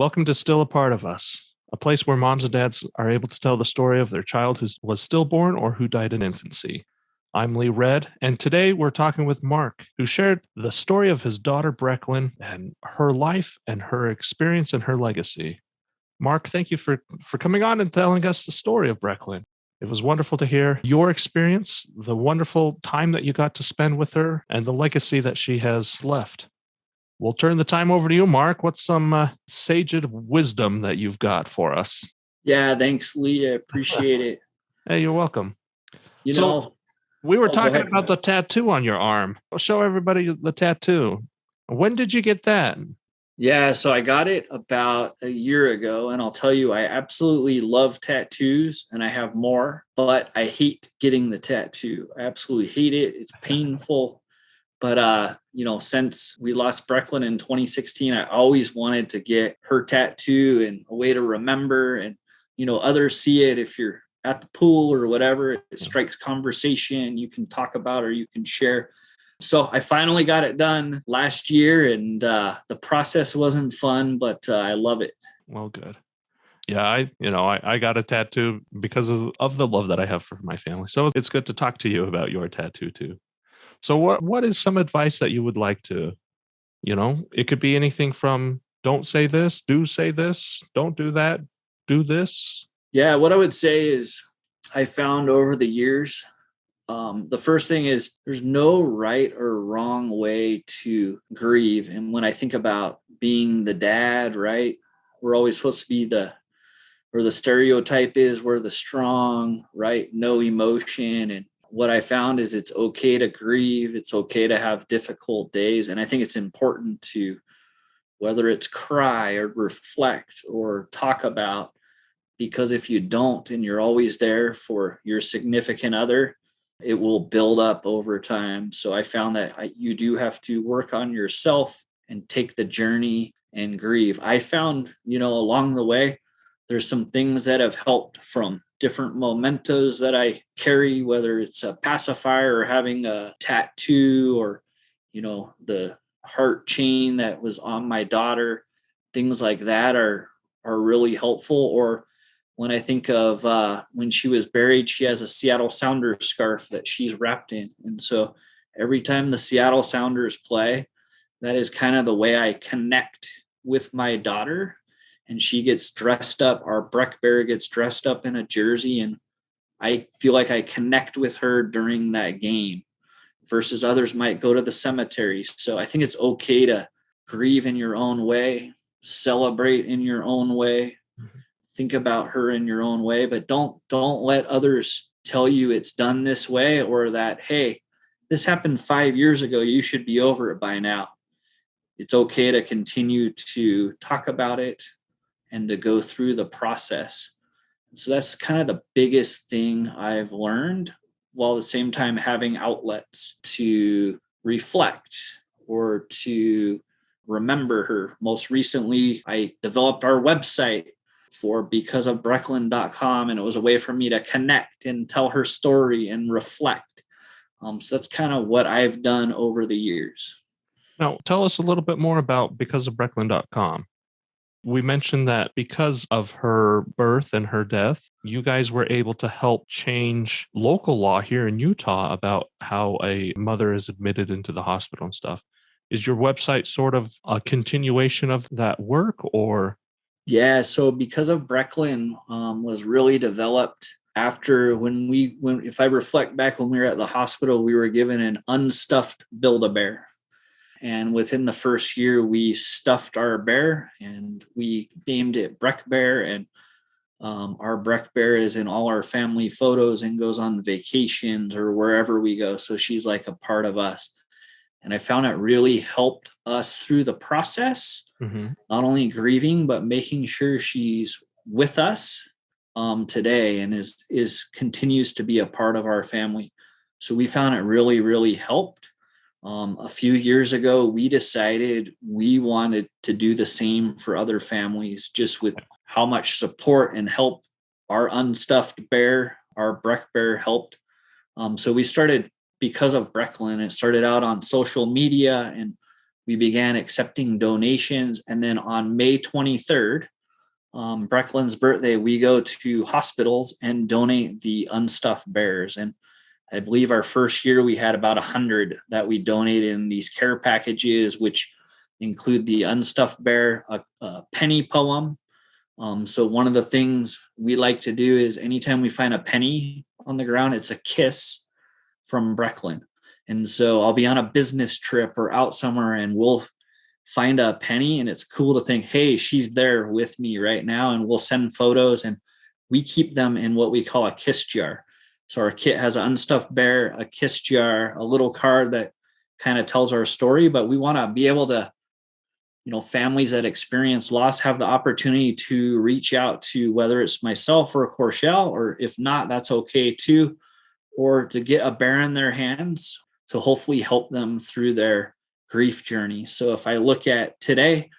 Welcome to Still a Part of Us, a place where moms and dads are able to tell the story of their child who was stillborn or who died in infancy. I'm Lee Red, and today we're talking with Mark, who shared the story of his daughter Breklyn and her life and her experience and her legacy. Mark, thank you for coming on and telling us the story of Breklyn. It was wonderful to hear your experience, the wonderful time that you got to spend with her, and the legacy that she has left. We'll turn the time over to you, Mark. What's some saged wisdom that you've got for us? Yeah, thanks, Lee. I appreciate it. Hey, you're welcome. We were talking about the tattoo on your arm. I'll show everybody the tattoo. When did you get that? Yeah, so I got it about a year ago, and I'll tell you, I absolutely love tattoos, and I have more, but I hate getting the tattoo. I absolutely hate it. It's painful. But since we lost Breklyn in 2016, I always wanted to get her tattoo and a way to remember. And others see it if you're at the pool or whatever. It strikes conversation you can talk about or you can share. So I finally got it done last year, and the process wasn't fun, but I love it. Well, good. Yeah, I got a tattoo because of the love that I have for my family. So it's good to talk to you about your tattoo too. So what is some advice that you would like to, it could be anything from don't say this, do say this, don't do that, do this. Yeah, what I would say is I found over the years, the first thing is there's no right or wrong way to grieve. And when I think about being the dad, right, we're always supposed to be the stereotype is we're the strong, right? No emotion. And what I found is it's okay to grieve. It's okay to have difficult days. And I think it's important to, whether it's cry or reflect or talk about, because if you don't and you're always there for your significant other, it will build up over time. So I found that you do have to work on yourself and take the journey and grieve. I found, along the way, there's some things that have helped from different mementos that I carry, whether it's a pacifier or having a tattoo or, the heart chain that was on my daughter. Things like that are really helpful. Or when I think of when she was buried, she has a Seattle Sounders scarf that she's wrapped in. And so every time the Seattle Sounders play, that is kind of the way I connect with my daughter. And she gets dressed up. Our Brek bear gets dressed up in a jersey. And I feel like I connect with her during that game versus others might go to the cemetery. So I think it's okay to grieve in your own way, celebrate in your own way, think about her in your own way, but don't let others tell you it's done this way or that, hey, this happened 5 years ago. You should be over it by now. It's okay to continue to talk about it and to go through the process. So that's kind of the biggest thing I've learned, while at the same time having outlets to reflect or to remember her. Most recently, I developed our website for becaseofbreklyn.com, and it was a way for me to connect and tell her story and reflect. So that's kind of what I've done over the years. Now, tell us a little bit more about becaseofbreklyn.com. We mentioned that because of her birth and her death, you guys were able to help change local law here in Utah about how a mother is admitted into the hospital and stuff. Is your website sort of a continuation of that work, or? Yeah, so Because of Breklyn was really developed after if I reflect back when we were at the hospital, we were given an unstuffed Build-A-Bear. And within the first year, we stuffed our bear and we named it Brek Bear. And our Brek Bear is in all our family photos and goes on vacations or wherever we go. So she's like a part of us. And I found it really helped us through the process, not only grieving, but making sure she's with us today and is continues to be a part of our family. So we found it really, really helped. A few years ago, we decided we wanted to do the same for other families, just with how much support and help our unstuffed bear, our Brek bear, helped. So we started Because of Breklyn. It started out on social media, and we began accepting donations. And then on May 23rd, Breklyn's birthday, we go to hospitals and donate the unstuffed bears. And I believe our first year we had about 100 that we donated in these care packages, which include the unstuffed bear, a penny poem. So one of the things we like to do is anytime we find a penny on the ground, it's a kiss from Breklyn. And so I'll be on a business trip or out somewhere and we'll find a penny, and it's cool to think, hey, she's there with me right now. And we'll send photos, and we keep them in what we call a kiss jar. So our kit has an unstuffed bear, a kiss jar, a little card that kind of tells our story, but we want to be able to, families that experience loss have the opportunity to reach out to, whether it's myself or Corchele, or if not, that's okay too, or to get a bear in their hands to hopefully help them through their grief journey. So if I look at today,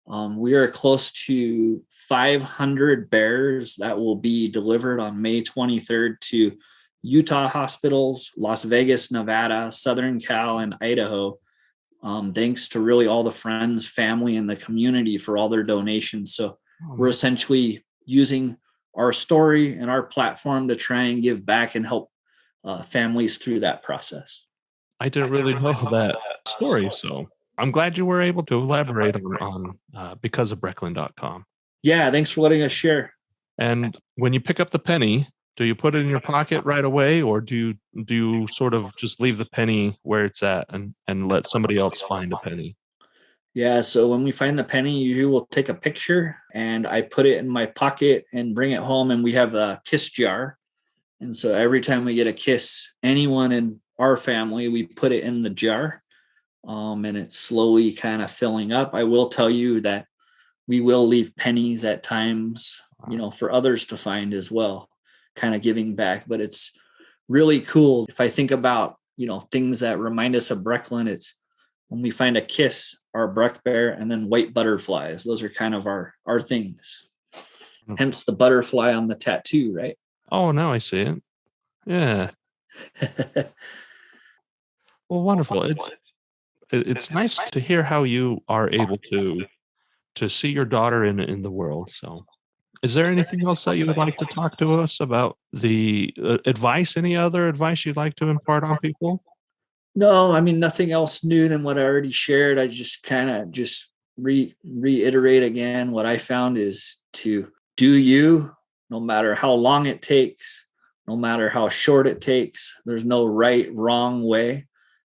we are close to 500 bears that will be delivered on May 23rd to Utah hospitals, Las Vegas, Nevada, Southern Cal, and Idaho. Thanks to really all the friends, family, and the community for all their donations. So we're essentially using our story and our platform to try and give back and help families through that process. I didn't really know that story, so I'm glad you were able to elaborate on because of Breklyn.com. Yeah, thanks for letting us share. And when you pick up the penny, do you put it in your pocket right away, or do you sort of just leave the penny where it's at and let somebody else find a penny? Yeah, so when we find the penny, usually we'll take a picture and I put it in my pocket and bring it home, and we have a kiss jar. And so every time we get a kiss, anyone in our family, we put it in the jar, and it's slowly kind of filling up. I will tell you that we will leave pennies at times, for others to find as well, kind of giving back. But it's really cool. If I think about, things that remind us of Breklyn, it's when we find a kiss, our Brek bear, and then white butterflies. Those are kind of our things. Hence the butterfly on the tattoo, right? Oh, now I see it. Yeah. Well, wonderful. It's nice to hear how you are able to see your daughter in the world. So, is there anything else that you would like to talk to us about? The advice? Any other advice you'd like to impart on people? No, I mean, nothing else new than what I already shared. I just kind of reiterate again, what I found is to do you, no matter how long it takes, no matter how short it takes. There's no right, wrong way,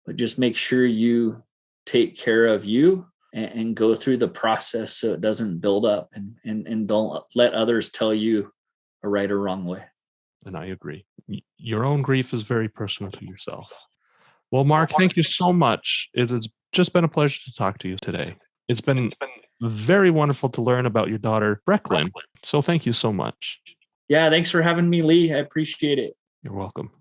but just make sure you take care of you and go through the process so it doesn't build up, and don't let others tell you a right or wrong way. And I agree. Your own grief is very personal to yourself. Well, Mark, thank you so much. It has just been a pleasure to talk to you today. It's been very wonderful to learn about your daughter, Breklyn. So thank you so much. Yeah, thanks for having me, Lee. I appreciate it. You're welcome.